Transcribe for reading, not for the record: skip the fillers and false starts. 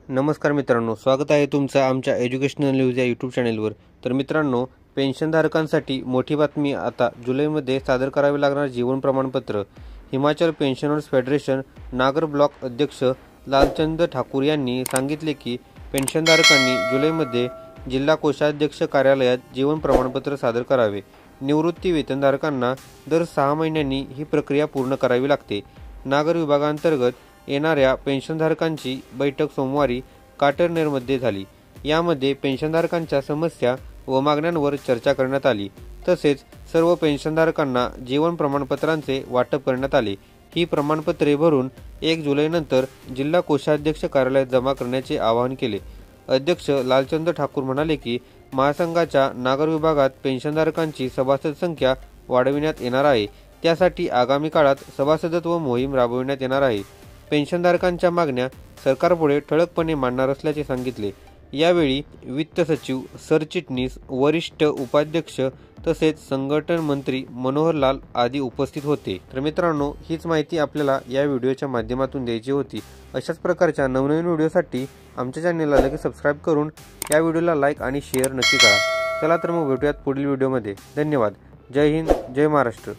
नमस्कार मित्रांनो, स्वागत आहे तुमचं आमच्या एज्युकेशनल न्यूज या यूट्यूब चॅनेलवर। तर मित्रांनो, पेन्शनधारकांसाठी मोठी बातमी। आता जुलैमध्ये सादर करावे लागणार जीवन प्रमाणपत्र। हिमाचल पेन्शनर्स फेडरेशन नागर ब्लॉक अध्यक्ष लालचंद ठाकूर यांनी सांगितले की पेन्शनधारकांनी जुलैमध्ये जिल्हा कोषाध्यक्ष कार्यालयात जीवन प्रमाणपत्र सादर करावे। निवृत्ती वेतनधारकांना दर 6 महिन्यांनी ही प्रक्रिया पूर्ण करावी लागते। नागर विभागांतर्गत येणाऱ्या पेन्शनधारकांची बैठक सोमवारी काटरनेरमध्ये झाली। यामध्ये पेन्शनधारकांच्या समस्या व मागण्यांवर चर्चा करण्यात आली। तसेच सर्व पेन्शनधारकांना जीवन प्रमाणपत्रांचे वाटप करण्यात आले। ही प्रमाणपत्रे भरून 1 जुलैनंतर जिल्हा कोषाध्यक्ष कार्यालयात जमा करण्याचे आवाहन केले। अध्यक्ष लालचंद ठाकूर म्हणाले की महासंघाच्या नागर विभागात पेन्शनधारकांची सभासद संख्या वाढविण्यात येणार आहे। त्यासाठी आगामी काळात सभासदत्व मोहीम राबविण्यात येणार आहे। पेन्शनधारकांच्या मागण्या सरकारपुढे ठळकपणे मांडणार असल्याचे सांगितले। यावेळी वित्त सचिव, सरचिटणीस, वरिष्ठ उपाध्यक्ष तसेच संघटन मंत्री मनोहर लाल आदी उपस्थित होते। तर मित्रांनो, हीच माहिती आपल्याला या व्हिडिओच्या माध्यमातून द्यायची होती। अशाच प्रकारच्या नवनवीन व्हिडिओसाठी आमच्या चॅनलला लगेच सबस्क्राईब करून या व्हिडिओला लाईक आणि शेअर नक्की करा। चला तर मग भेटूयात पुढील व्हिडिओमध्ये। धन्यवाद। जय हिंद, जय महाराष्ट्र।